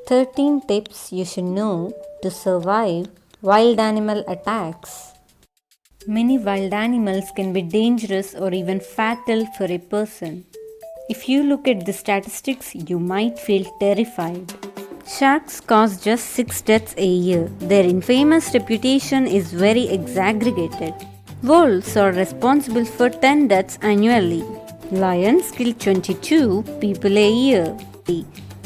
13 tips you should know to survive wild animal attacks. Many wild animals can be dangerous or even fatal for a person. If you look at the statistics, you might feel terrified. Sharks cause just 6 deaths a year. Their infamous reputation is very exaggerated. Wolves are responsible for 10 deaths annually. Lions kill 22 people a year.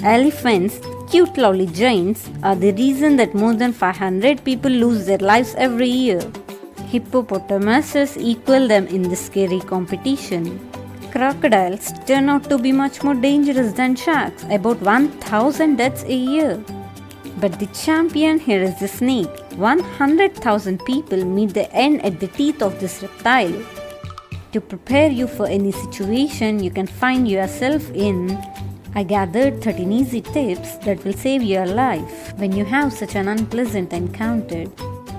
Elephants, cute lovely giants, are the reason that more than 500 people lose their lives every year. Hippopotamuses equal them in this scary competition. Crocodiles turn out to be much more dangerous than sharks, about 1000 deaths a year. But the champion here is the snake. 100,000 people meet the end at the teeth of this reptile. To prepare you for any situation you can find yourself in, I gathered 13 easy tips that will save your life when you have such an unpleasant encounter.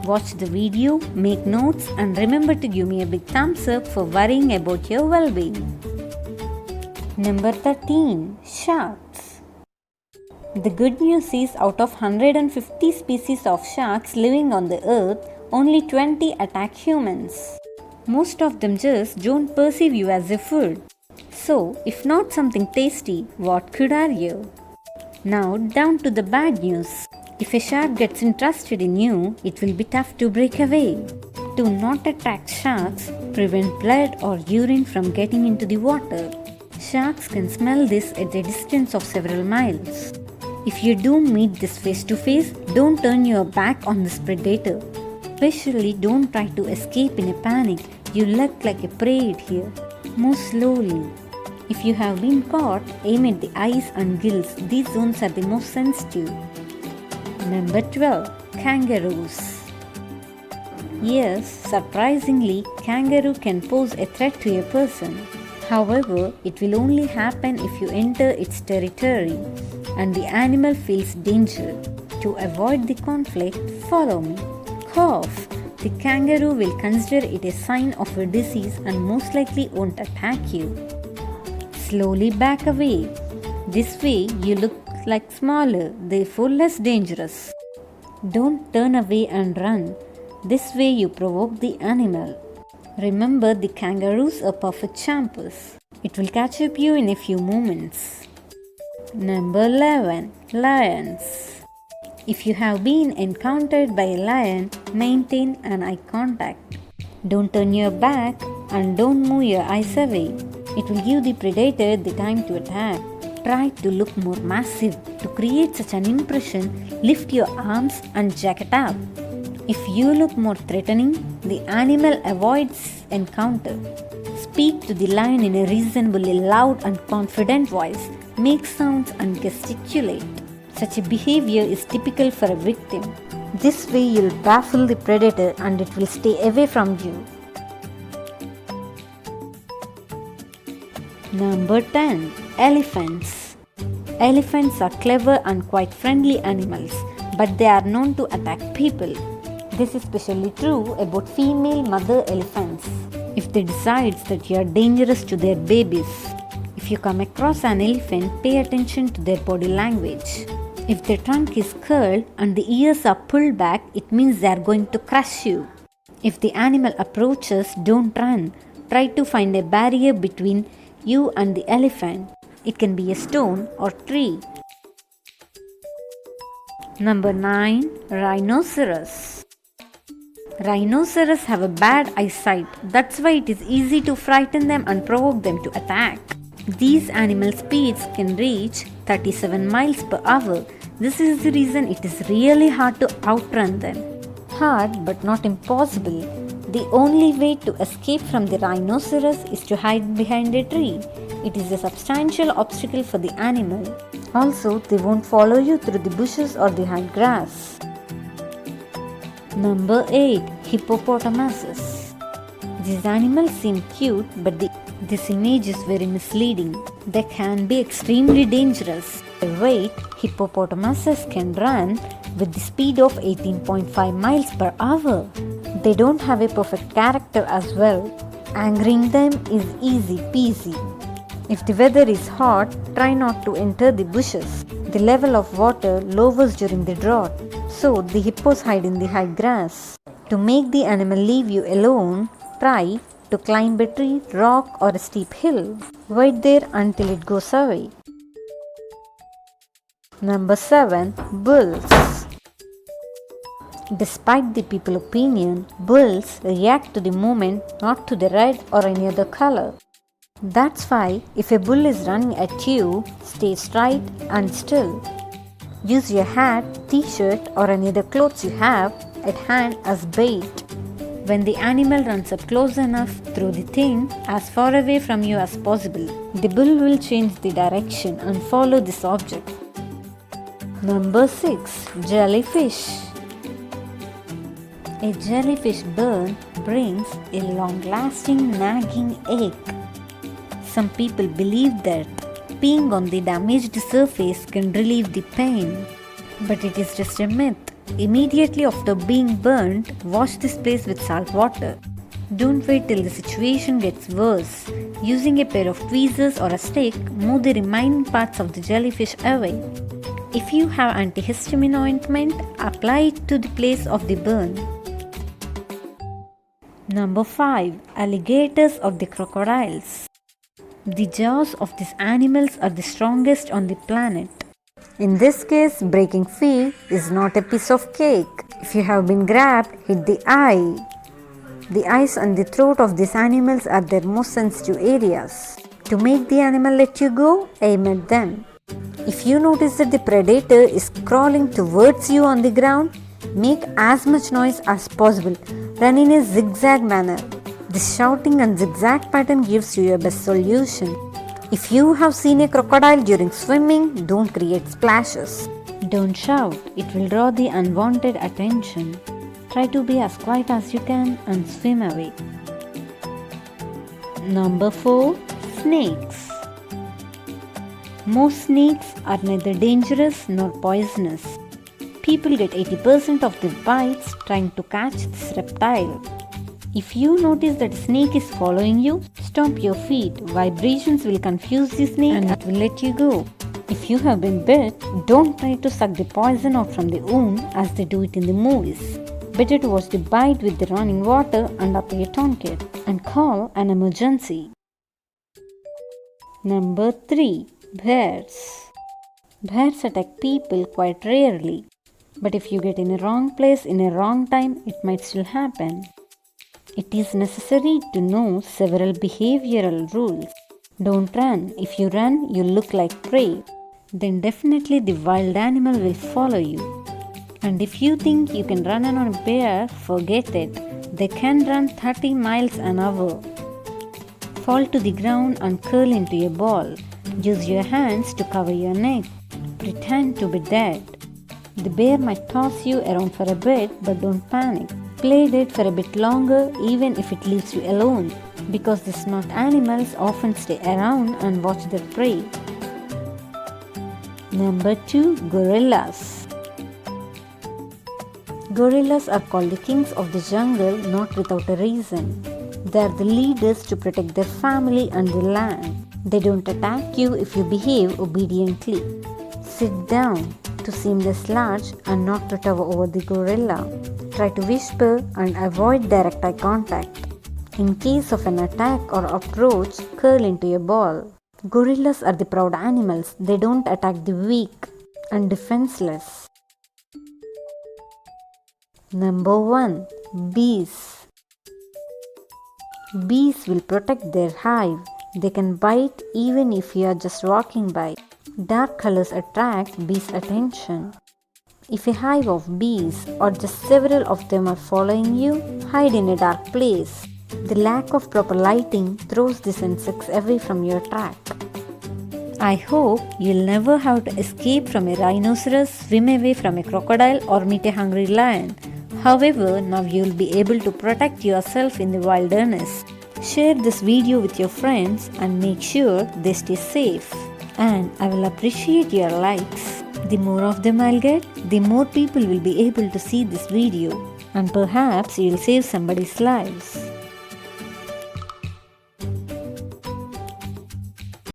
Watch the video, make notes, and remember to give me a big thumbs up for worrying about your well-being. Number 13. Sharks. The good news is out of 150 species of sharks living on the earth, only 20 attack humans. Most of them just don't perceive you as a food. So, if not something tasty, what could are you? Now, down to the bad news. If a shark gets interested in you, it will be tough to break away. Do not attack sharks. Prevent blood or urine from getting into the water. Sharks can smell this at a distance of several miles. If you do meet this face to face, don't turn your back on this predator. Especially don't try to escape in a panic. You look like a prey here. Move slowly. If you have been caught, aim at the eyes and gills. These zones are the most sensitive. Number 12. Kangaroos. Yes, surprisingly, kangaroo can pose a threat to a person. However, it will only happen if you enter its territory and the animal feels danger. To avoid the conflict, follow me. Cough. The kangaroo will consider it a sign of a disease and most likely won't attack you. Slowly back away. This way you look like smaller, therefore less dangerous. Don't turn away and run. This way you provoke the animal. Remember, the kangaroos are perfect champers. It will catch up you in a few moments. Number 11. Lions. If you have been encountered by a lion, maintain an eye contact. Don't turn your back and don't move your eyes away. It will give the predator the time to attack. Try to look more massive. To create such an impression, lift your arms and jack it up. If you look more threatening, the animal avoids encounter. Speak to the lion in a reasonably loud and confident voice. Make sounds and gesticulate. Such a behavior is typical for a victim. This way you'll baffle the predator and it will stay away from you. Number 10. Elephants. Elephants are clever and quite friendly animals, but they are known to attack people. This is especially true about female mother elephants. If they decide that you are dangerous to their babies. If you come across an elephant, pay attention to their body language. If their trunk is curled and the ears are pulled back, it means they are going to crush you. If the animal approaches, don't run. Try to find a barrier between you and the elephant. It can be a stone or tree. Number 9. Rhinoceros. Rhinoceros have a bad eyesight. That's why it is easy to frighten them and provoke them to attack. These animal speeds can reach 37 miles per hour. This is the reason it is really hard to outrun them. Hard but not impossible. The only way to escape from the rhinoceros is to hide behind a tree. It is a substantial obstacle for the animal. Also, they won't follow you through the bushes or the high grass. Number 8. Hippopotamuses. These animals seem cute, but this image is very misleading. They can be extremely dangerous. By weight, hippopotamuses can run with the speed of 18.5 miles per hour. They don't have a perfect character as well. Angering them is easy peasy. If the weather is hot, try not to enter the bushes. The level of water lowers during the drought, so the hippos hide in the high grass. To make the animal leave you alone, try to climb a tree, rock or a steep hill. Wait there until it goes away. Number 7. Bulls. Despite the people's opinion, bulls react to the movement, not to the red or any other color. That's why if a bull is running at you, stay straight and still. Use your hat, t-shirt or any other clothes you have at hand as bait. When the animal runs up close enough, throw the thing as far away from you as possible. The bull will change the direction and follow this object. Number 6. Jellyfish. A jellyfish burn brings a long-lasting nagging ache. Some people believe that peeing on the damaged surface can relieve the pain, but it is just a myth. Immediately after being burnt, wash this place with salt water. Don't wait till the situation gets worse. Using a pair of tweezers or a stick, move the remaining parts of the jellyfish away. If you have antihistamine ointment, apply it to the place of the burn. Number 5. Alligators or the crocodiles. The jaws of these animals are the strongest on the planet. In this case, breaking free is not a piece of cake. If you have been grabbed, hit the eye. The eyes and the throat of these animals are their most sensitive areas. To make the animal let you go, aim at them. If you notice that the predator is crawling towards you on the ground, make as much noise as possible. Run in a zigzag manner. This shouting and zigzag pattern gives you your best solution. If you have seen a crocodile during swimming, don't create splashes. Don't shout, it will draw the unwanted attention. Try to be as quiet as you can and swim away. Number 4. Snakes. Most snakes are neither dangerous nor poisonous. People get 80% of their bites trying to catch this reptile. If you notice that a snake is following you, stomp your feet. Vibrations will confuse the snake and it will let you go. If you have been bit, don't try to suck the poison out from the wound as they do it in the movies. Better to watch the bite with the running water and apply a tourniquet and call an emergency. Number 3. Bears. Bears attack people quite rarely, but if you get in a wrong place in a wrong time, it might still happen. It is necessary to know several behavioral rules. Don't run. If you run, you look like prey. Then definitely the wild animal will follow you. And if you think you can run on a bear, forget it. They can run 30 miles an hour. Fall to the ground and curl into a ball. Use your hands to cover your neck. Pretend to be dead. The bear might toss you around for a bit, but don't panic. Play dead for a bit longer even if it leaves you alone, because the smart animals often stay around and watch their prey. Number 2. Gorillas. Gorillas are called the kings of the jungle not without a reason. They are the leaders to protect their family and the land. They don't attack you if you behave obediently. Sit down to seem less large and not to tower over the gorilla. Try to whisper and avoid direct eye contact. In case of an attack or approach, curl into a ball. Gorillas are the proud animals. They don't attack the weak and defenseless. Number 1. Bees. Bees will protect their hive. They can bite even if you are just walking by. Dark colors attract bees' attention. If a hive of bees or just several of them are following you, hide in a dark place. The lack of proper lighting throws these insects away from your track. I hope you'll never have to escape from a rhinoceros, swim away from a crocodile or meet a hungry lion. However, now you'll be able to protect yourself in the wilderness. Share this video with your friends and make sure they stay safe. And I will appreciate your likes. The more of them I'll get, the more people will be able to see this video. And perhaps you'll save somebody's lives.